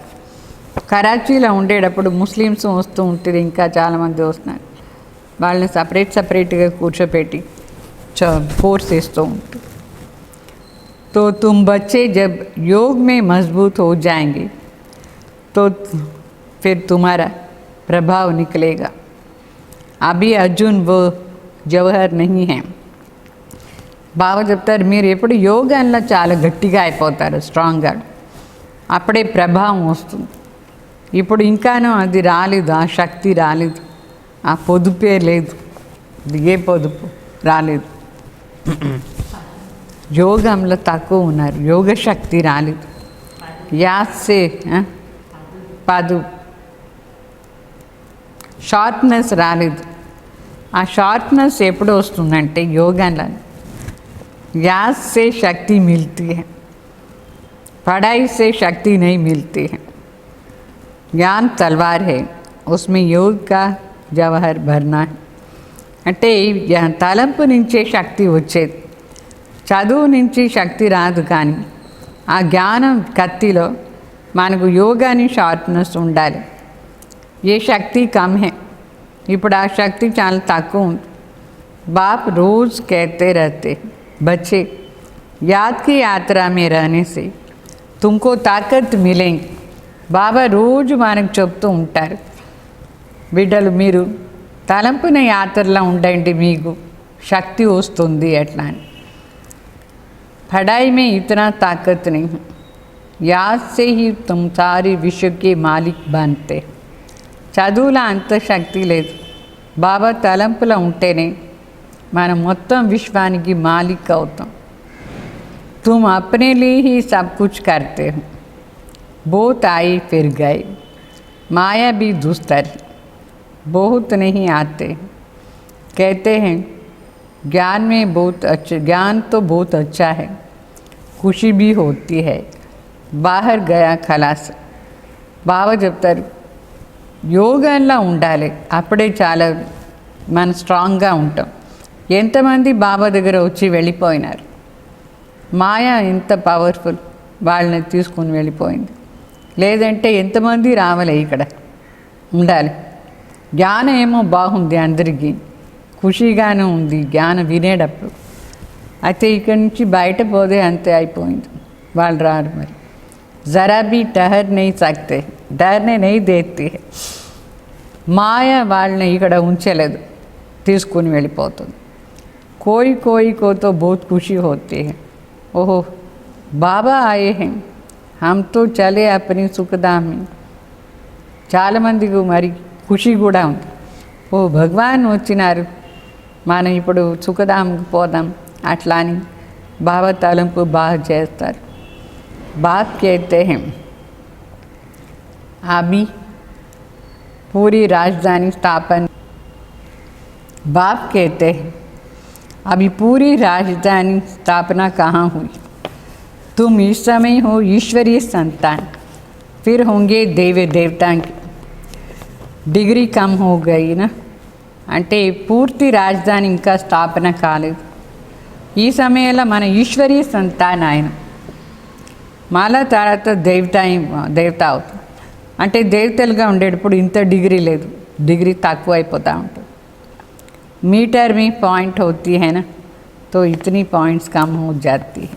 E: కరాచీలో ఉండేటప్పుడు ముస్లిమ్స్ వస్తూ ఉంటుంది, ఇంకా చాలామంది వస్తున్నారు. వాళ్ళని సపరేట్గా కూర్చోపెట్టి కోర్స్ ఇస్తూ ఉంటుంది. तो तुम बच्चे जब योग में मजबूत हो जाएंगे तो फिर तुम्हारा प्रभाव निकलेगा. अभी अर्जुन वो जवाहर नहीं है. బాబా చెప్తారు, మీరు ఎప్పుడు యోగాల్లో చాలా గట్టిగా అయిపోతారు, స్ట్రాంగ్గా, అప్పుడే ప్రభావం వస్తుంది. ఇప్పుడు ఇంకానూ అది రాలేదు, ఆ శక్తి రాలేదు, ఆ పొదుపే లేదు. ఏ పొదుపు రాలేదు, యోగంలో తక్కువ ఉన్నారు, యోగ శక్తి రాలేదు. యాసే పదు షార్ప్నెస్ రాలేదు. ఆ షార్ప్నెస్ ఎప్పుడు వస్తుందంటే యోగంలో याद से शक्ति मिलती है, पढ़ाई से शक्ति नहीं मिलती है. ज्ञान तलवार है, उसमें योग का जवाहर भरना है. అంటే తలంపు నుంచే శక్తి వచ్చేది, చదువు నుంచి శక్తి రాదు. కానీ ఆ జ్ఞానం కత్తిలో మనకు యోగాని షార్ప్నెస్ ఉండాలి. ఏ శక్తి కమ్ హే, ఇప్పుడు ఆ శక్తి చాలా తక్కువ ఉంది. బాప్ రోజ్ कहते रहते बच्चे याद की यात्रा में रहने से तुमको ताकत मिलेंगी. బాబా రోజు మనకు చెప్తూ ఉంటారు, బిడ్డలు మీరు తలంపున యాత్రలో ఉండండి, మీకు శక్తి వస్తుంది ఎట్లా అని. पढ़ाई में इतना ताकत नहीं है, याद से ही तुम सारे विश्व के मालिक बनते. చదువులో అంత శక్తి లేదు, బాబా తలంపులో ఉంటేనే మనం మొత్తం విశ్వానికి మాలిక్ అవుతాం. तुम अपने लिए ही सब कुछ करते हो. बहुत आई फिर गए, माया भी दुस्तर, बहुत नहीं आते. कहते हैं ज्ञान में बहुत अच्छा, ज्ञान तो बहुत अच्छा है, खुशी भी होती है, बाहर गया खलास. బాబా చెప్తారు యోగంలో ఉండాలి, అప్పుడే చాలా మనం స్ట్రాంగ్గా ఉంటాం. ఎంతమంది బాబా దగ్గర వచ్చి వెళ్ళిపోయినారు, మాయ ఎంత పవర్ఫుల్, వాళ్ళని తీసుకుని వెళ్ళిపోయింది. లేదంటే ఎంతమంది రావాలి, ఇక్కడ ఉండాలి. జ్ఞానం ఏమో బాగుంది, అందరికీ ఖుషీగానే ఉంది జ్ఞానం వినేటప్పుడు. అయితే ఇక్కడి నుంచి బయట పోతే అంతే అయిపోయింది, వాళ్ళు రారు. మరి జరా బీ టహర్ నహీ సక్తే, డర్నే నహీ దేతే. మాయ వాళ్ళని ఇక్కడ ఉంచలేదు, తీసుకుని వెళ్ళిపోతుంది. కోయి కోయి కోతో బహుత్ ఖుషి హోతీ హై, ఓహో బాబా ఆయే హై, హమ్ తో చలే అప్ని సుఖధామ్ మే. చాలామందికి మరి ఖుషి కూడా ఉంది, ఓ భగవాన్ వచ్చినారు, మనం ఇప్పుడు సుఖధామ్కి పోదాం అట్లా అని బాబా తలంపు బాగా చేస్తారు. बाप कहते हैं अभी पूरी राजधानी स्थापन. बाप कहते हैं अभी पूरी राजधानी स्थापना कहाँ हुई, तुम इस समय हो ईश्वरीय संतान, फिर होंगे देवी देवता की. डिग्री कम हो गई ना, అంటే పూర్తి రాజధాని ఇంకా స్థాపన కాలేదు. ఈ సమయంలో మన ఈశ్వరీయ సంతానం ఆయన, మళ్ళా తర్వాత దేవత అవుతుంది. అంటే దేవతలుగా ఉండేటప్పుడు ఇంత డిగ్రీ లేదు, డిగ్రీ తక్కువ అయిపోతూ ఉంటుంది. मीटर में पॉइंट होती है ना, तो इतनी पॉइंट्स कम हो जाती है.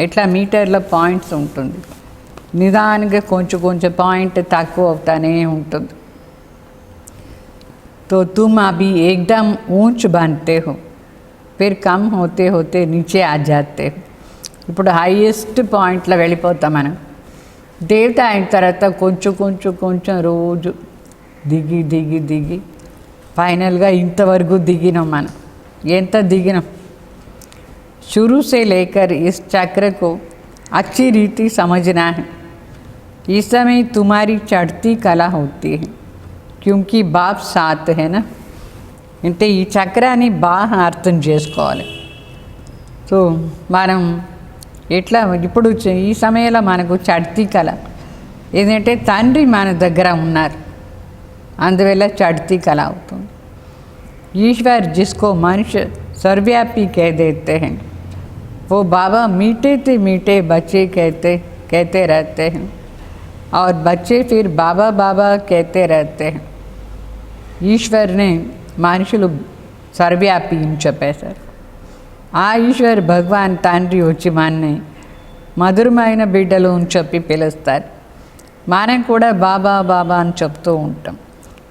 E: ఇట్లా మీటర్లో పాయింట్స్ ఉంటుంది, నిదానంగా కొంచెం కొంచెం పాయింట్ తక్కువ అవుతానే ఉంటుంది. तो तुम अभी एकदम ऊंच बनते हो, फिर कम होते होते नीचे आ जाते हो. ఇప్పుడు హైయెస్ట్ పాయింట్లో వెళ్ళిపోతాం మనం. దేవత అయిన తర్వాత కొంచెం కొంచెం కొంచెం రోజు దిగి దిగి దిగి ఫైనల్గా ఇంతవరకు దిగినాం మనం. ఎంత దిగినాం, शुरू से लेकर इस चक्र को अच्छी रीति समझना है. इस समय तुम्हारी चढ़ती कला होती है, क्योंकि बाप साथ है ना. అంటే ఈ చక్రాన్ని బాగా అర్థం చేసుకోవాలి. సో మనం ఎట్లా ఇప్పుడు ఈ సమయంలో మనకు చడ్తీ కళ ఏంటంటే తండ్రి మన దగ్గర ఉన్నారు, అందువల్ల చడ్తీ కళ అవుతుంది. ఈశ్వర్ जिसको मनुष्य सर्वव्यापी कह देते हैं, वो बाबा मीठे से मीठे बच्चे कहते रहते हैं, और बच्चे फिर बाबा बाबा कहते रहते हैं. ఈశ్వర్ని మనుషులు సర్వవ్యాపి అని చెప్పేశారు. ఆ ఈశ్వర్ భగవాన్ తండ్రి వచ్చి మనని మధురమైన బిడ్డలు అని చెప్పి పిలుస్తారు. మనం కూడా బాబా బాబా అని చెప్తూ ఉంటాం.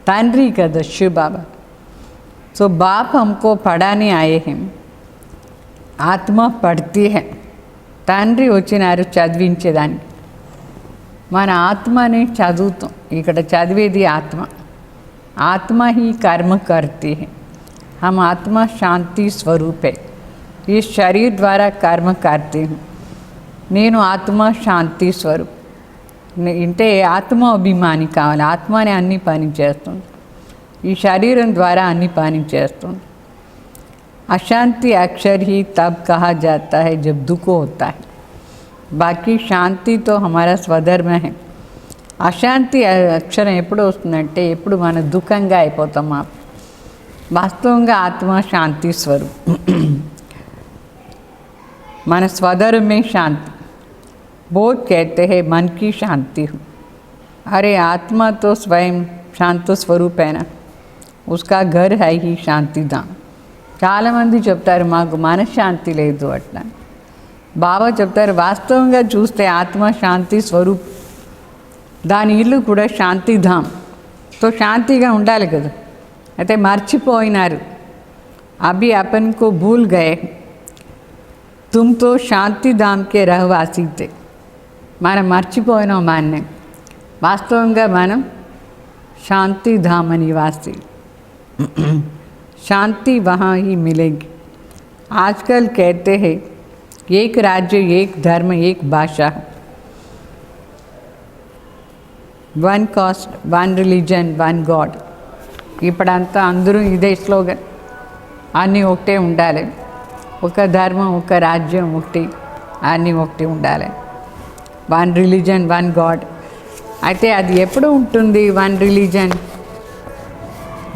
E: తండ్రి కదా శివ బాబా. సో బాప్ హమ్కో పడాని ఆయే హం, ఆత్మ పడతీ హై. తండ్రి వచ్చినారు చదివించేదానికి, మన ఆత్మని చదువుతాం. ఇక్కడ చదివేది ఆత్మ. आत्मा ही कर्म करती है, हम आत्मा शांति स्वरूप है. इस शरीर द्वारा कर्म करती हूँ, నేను ఆత్మ శాంతి స్వరూప్. అంటే ఆత్మ అభిమాని కావాలి, ఆత్మనే అన్ని పని చేస్తుంది, ఈ శరీరం ద్వారా అన్ని పని చేస్తుంది. अशांति अक्षर ही तब कहा जाता है जब दुख होता है, बाकी शांति तो हमारा स्वधर्म है. అశాంతి అక్షరం ఎప్పుడు వస్తుందంటే ఎప్పుడు మన దుఃఖంగా అయిపోతాం. వాస్తవంగా ఆత్మ శాంతి స్వరూప్, మన స్వధర్మే శాంతి. बहुत कहते हैं मन की शांति हो, अरे आत्मा तो स्वयं शांत स्वरूप है ना, उसका घर है ही शांति धाम. చాలామంది చెప్తారు మాకు మనశ్శాంతి లేదు అట్లా. బాబా చెప్తారు వాస్తవంగా చూస్తే ఆత్మ శాంతి స్వరూప్, దాని ఇల్లు కూడా శాంతిధామ్. సో శాంతిగా ఉండాలి కదా, అయితే మర్చిపోయినారు. अभी अपन को भूल गए, तुम तो शांति धाम के रहवासी थे. మనం మర్చిపోయినాం మాన్నే. వాస్తవంగా మనం शांतिधाम निवासी. शांति वहाँ ही मिलेगी. आजकल कहते हैं एक राज्य, एक धर्म, एक भाषा, one cast, one religion, one गाड. ఇప్పుడంతా అందరూ ఇదే స్లోగన్. అన్నీ ఒకటే ఉండాలి, ఒక ధర్మం, ఒక రాజ్యం ఒకటి, అన్నీ ఒకటి ఉండాలి. One religion, one God. అయితే అది ఎప్పుడు ఉంటుంది వన్ రిలీజన్?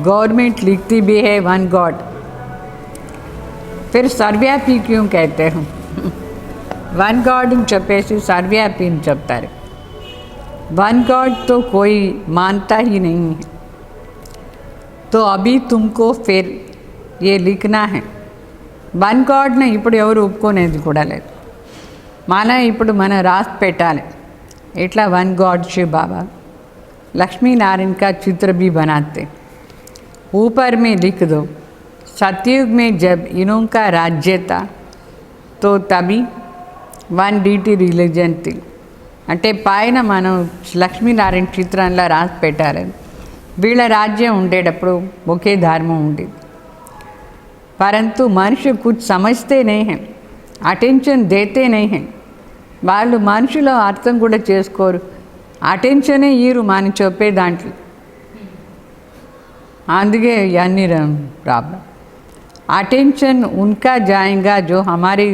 E: गवर्नमेंट लिखती भी है वन गॉड, फिर सर्वव्यापी क्यों कहते हैं? वन गॉड చెప్పేసి सर्वव्यापी అని చెప్తారు. वन गॉड तो कोई मानता ही नहीं है. तो अभी तुमको फिर ये लिखना है. వన్ గాడ్ని ఇప్పుడు ఎవరు ఒప్పుకునేది కూడా లేదు. ఇప్పుడు మనం రాసి పెట్టాలి. इतना वन गॉड शिव बाबा लक्ष्मी नारायण का चित्र भी बनाते. ऊपर में लिख दो, सतयुग में जब इनों का राज्य था तो तभी वन डीटी रिलीजन थी. అంటే పైన మనం లక్ష్మీనారాయణ చిత్రంలో రాసి పెట్టాలి. వీళ్ళ రాజ్యం ఉండేటప్పుడు ఒకే ధర్మం ఉండేది. परंतु मनुष्य कुछ समझते नहीं हैं, अटेंशन देते नहीं हैं. వాళ్ళు మనుషుల అర్థం కూడా చేసుకోరు, అటెన్షనే ఇయ్యరు మనం చెప్పే దాంట్లో. అందుకే ఇవన్నీ ప్రాబ్లం. अटेंशन उनका जाएगा जो हमारे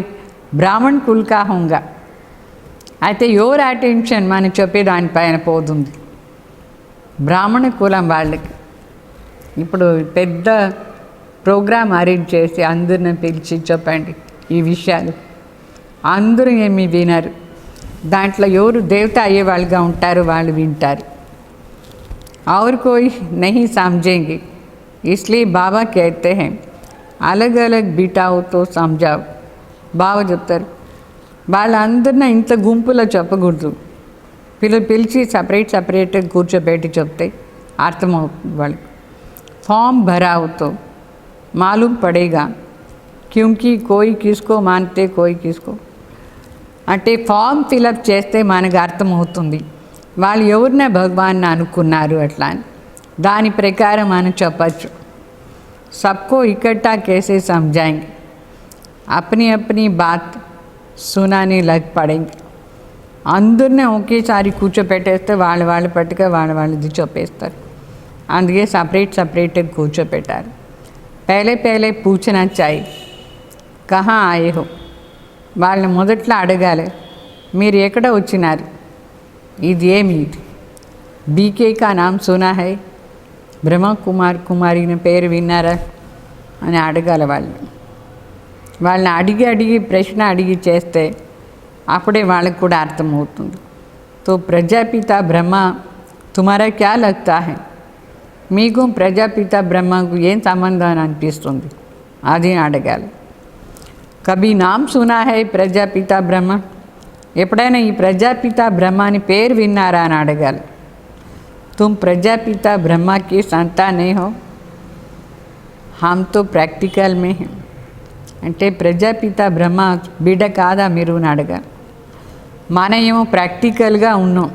E: ब्राह्मण कुल का होगा. అయితే ఎవరు అటెన్షన్ మనం చెప్పే దానిపైన పోతుంది? బ్రాహ్మణ కులం వాళ్ళకి. ఇప్పుడు పెద్ద ప్రోగ్రామ్ అరేంజ్ చేసి అందరిని పిలిచి చెప్పండి ఈ విషయాలు. అందరూ ఏమి వినరు. దాంట్లో ఎవరు దేవత అయ్యే వాళ్ళుగా ఉంటారు వాళ్ళు వింటారు. और कोई नहीं समझेंगे. इसलिए बाबा कहते हैं अलग अलग बिठाओ तो समझाओ. బాబా చెప్తారు వాళ్ళందరినీ ఇంత గుంపులో చెప్పకూడదు, పిలిచి సపరేట్గా కూర్చోబెట్టి చెప్తే అర్థమవుతుంది వాళ్ళకి. फॉर्म भराओ तो मालूम पड़ेगा क्योंकि कोई किसको मानते कोई किसको. అంటే ఫామ్ ఫిలప్ చేస్తే మనకు అర్థమవుతుంది వాళ్ళు ఎవరినే భగవాన్ని అనుకున్నారు అట్లా అని. దాని ప్రకారం మనం చెప్పచ్చు. सबको इकट्ठा कैसे समझाएंगे? अपनी अपनी बात सुनाने लग पड़ेंगे. అందరినీ ఒకేసారి కూర్చోపెట్టేస్తే వాళ్ళ పట్టుగా వాళ్ళది చెప్పేస్తారు. అందుకే సపరేట్గా కూర్చోపెట్టారు. पहले पूछना चाहिए कहाँ आए हो. వాళ్ళని మొదట్లో అడగాలి మీరు ఎక్కడ వచ్చినారు, ఇది ఏమి, ఇది బీకే కా నామ్ సునా హై, బ్రహ్మకుమార్ కుమారిని పేరు విన్నారా అని అడగాలి వాళ్ళని అడిగి ప్రశ్న అడిగి చేస్తే అప్పుడే వాళ్ళకు కూడా అర్థమవుతుంది. తో ప్రజాపిత బ్రహ్మ తుమారా క్యా లగ్తా హై, మీకు ప్రజాపిత బ్రహ్మకు ఏం సంబంధం అని అనిపిస్తుంది అది అడగాలి. కభీ నామ్ సునా హై ప్రజాపిత బ్రహ్మ, ఎప్పుడైనా ఈ ప్రజాపిత బ్రహ్మ అని పేరు విన్నారా అని అడగాలి. तुम प्रजापिता ब्रह्मा की संतान नहीं हो, हम तो प्रैक्टिकल में हैं. అంటే ప్రజాపిత బ్రహ్మ బిడ్డ కాదా మీరు అని అడగాలి. మన ఏమో ప్రాక్టికల్గా ఉన్నాం,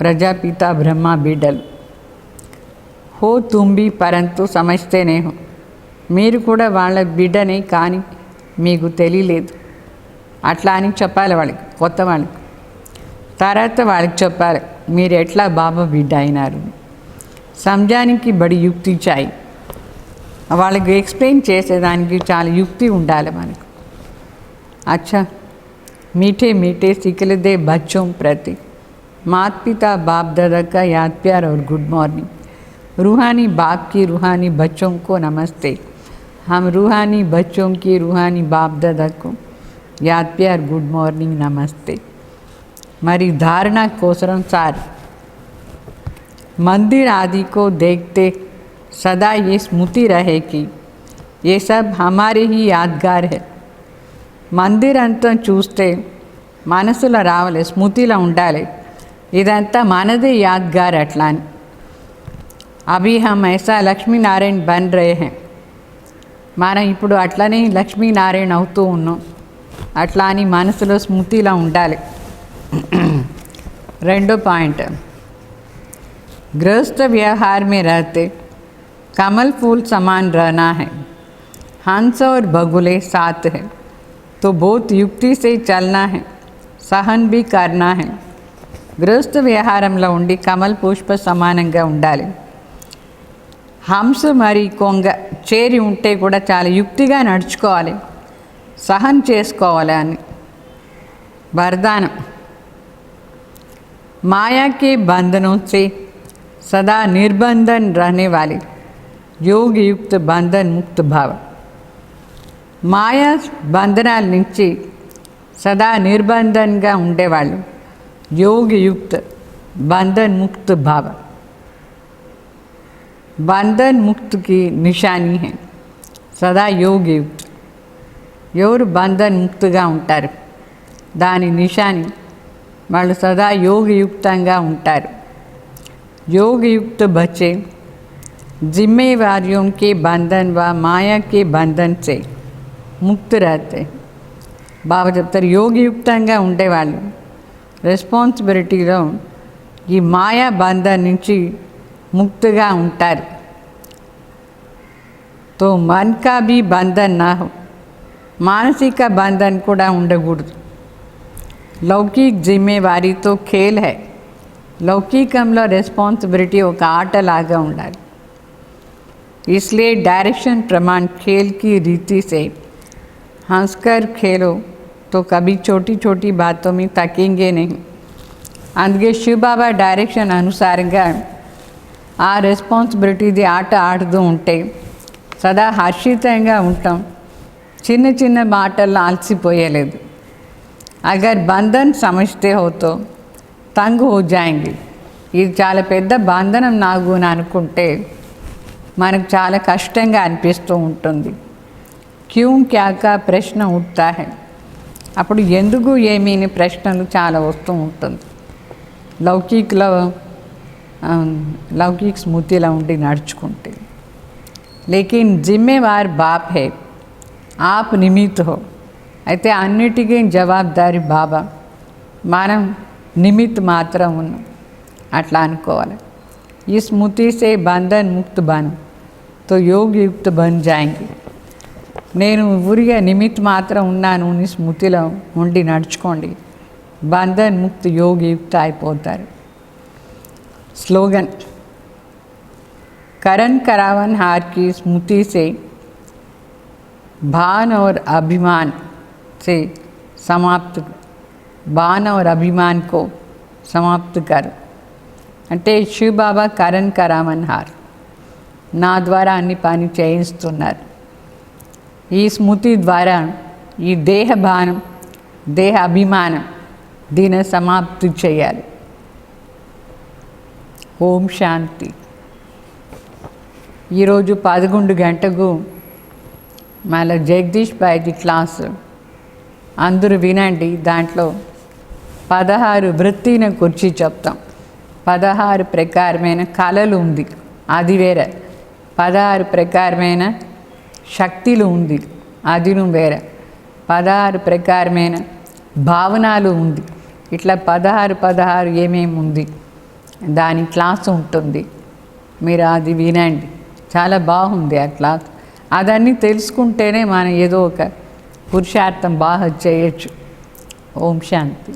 E: ప్రజాపిత బ్రహ్మ బిడ్డలు. హో తుమ్ భీ పరంతు సమజ్తే నే హో, మీరు కూడా వాళ్ళ బిడ్డనే కానీ మీకు తెలియలేదు అట్లా అని చెప్పాలి వాళ్ళకి, కొత్త వాళ్ళకి. తర్వాత వాళ్ళకి చెప్పాలి మీరు ఎట్లా బాబా బిడ్డ అయినారు. సమజానికి బడి యుక్తి చాయి, వాళ్ళకి ఎక్స్ప్లెయిన్ చేసేదానికి చాలా యుక్తి ఉండాలి మనకు. अच्छा मीठे मीठे सिकलदे बच्चों प्रति माता पिता बाप दादा का याद प्यार और गुड मॉर्निंग. रूहानी बाप की रूहानी बच्चों को नमस्ते. हम रूहानी बच्चों की रूहानी बाप दादा को याद प्यार गुड मॉर्निंग नमस्ते. हमारी धारणा कोसरम सार मंदिर आदि को देखते सदा ये स्मृति रहे कि ये सब हमारे ही यादगार है. मंदिर अंत చూస్తే మనసులో రావాలి, స్మృతిలో ఉండాలి, ఇదంతా మనదే యాద్గార్ అట్లా అని. अभी हम ऐसा लक्ष्मी नारायण बन रहे हैं. మనం ఇప్పుడు అట్లనే లక్ష్మీనారాయణ అవుతూ ఉన్నాం. అట్లా అని మనసులో స్మృతిలా ఉండాలి. రెండో పాయింట్, गृहस्थ व्यवहार में रहते कमल फूल समान रहना है. हंस और बगुले साथ है तो बहुत युक्ति से चलना है, सहन भी करना है. गृहस्थ వ్యవహారంలో ఉండి కమల్ పుష్ప సమానంగా ఉండాలి. హంస మరి కొంగ చేరి ఉంటే కూడా చాలా యుక్తిగా నడుచుకోవాలి, సహన్ చేసుకోవాలి అని వరదానం. माया के बंधनों से सदा निर्बंधन रहने वाले योग युक्त बंधन मुक्त भाव. మాయా బంధనాల నుంచి సదా నిర్బంధంగా ఉండేవాళ్ళు యోగయుక్త బంధన్ ముక్త భావ. బంధన్ ముక్తికి నిశాని है సదా యోగయుక్త. ఎవరు బంధన్ ముక్తిగా ఉంటారు దాని నిశాని వాళ్ళు సదా యోగయుక్తంగా ఉంటారు. योगयुक्त बच्चे जिम्मेवारियों के बंधन व माया के बंधन से मुक्त रहते. బాబా చెప్తారు యోగయుక్తంగా ఉండేవాళ్ళు రెస్పాన్సిబిలిటీలో ఈ మాయా బంధన్ నుంచి ముక్తిగా ఉంటారు. తో మన్ కా భీ బంధన్ నా హో, మానసిక బంధన్ కూడా ఉండకూడదు. లౌకిక్ జిమ్మేవారీతో ఖేల్ హై, లౌకికంలో రెస్పాన్సిబిలిటీ ఒక ఆటలాగా ఉండాలి. इसलिए डायरेक्शन प्रमाण खेल की रीति से हंसकर खेलो तो कभी छोटी छोटी बातों में थकेंगे नहीं. అందుకే శివబాబా డైరెక్షన్ అనుసారంగా ఆ రెస్పాన్సిబిలిటీది ఆట ఆడుతూ ఉంటే సదా హర్షితంగా ఉంటాం, చిన్న చిన్న మాటల్లో అలసిపోయలేదు. అగర్ బంధన్ సమझते हो तो తంగ్ హో జాయింగి. ఇది చాలా పెద్ద బంధనం నాకు అని అనుకుంటే మనకు చాలా కష్టంగా అనిపిస్తూ ఉంటుంది. క్యూ క్యాకా ప్రశ్న ఉఠతా హై, అప్పుడు ఎందుకు ఏమీ ప్రశ్నలు చాలా వస్తూ ఉంటుంది. లౌకిక స్మృతిలో ఉండి నడుచుకుంటే. లేకిన్ జిమ్మేవార్ బాప్ హే, ఆప్ నిమిత్ హో. అయితే అన్నిటికీ జవాబుదారి బాబా, మనం నిమిత్ మాత్రం ఉన్నాం అట్లా అనుకోవాలి. ఈ స్మృతి సే బంధన్ ముక్త బను తో యోగ యుక్త బన్ జాయింగి. నేను ఊరిగా నిమిత్ మాత్రం ఉన్నాను నీ స్మృతిలో ఉండి నడుచుకోండి, బంధన్ ముక్త యోగ యుక్త అయిపోతారు. స్లోగన్, करण करावन हार की स्मृति से भान और अभिमान से समाप्त, भान और अभिमान को समाप्त कर. అంటే శివబాబా కరణ్ కరామన్ హార్, నా ద్వారా అన్ని పని చేయిస్తున్నారు. ఈ స్మృతి ద్వారా ఈ దేహభానం దేహ అభిమానం దీని సమాప్తి చేయాలి. ఓం శాంతి. ఈరోజు 11 గంటకు మళ్ళీ జగదీష్ బాయ్ది క్లాసు అందరూ వినండి. దాంట్లో 16 వృత్తిని గురించి చెప్తాం. 16 ప్రకారమైన కళలు ఉంది, అది వేరే. 16 ప్రకారమైన శక్తులు ఉంది, అదిను వేరే. 16 ప్రకారమైన భావనలు ఉంది. ఇట్లా 16 ఏమేమి ఉంది దాని క్లాసు ఉంటుంది. మీరు అది వినండి, చాలా బాగుంది ఆ క్లాస్. అదన్నీ తెలుసుకుంటేనే మనం ఏదో ఒక పురుషార్థం బాగా చేయొచ్చు. ఓం శాంతి.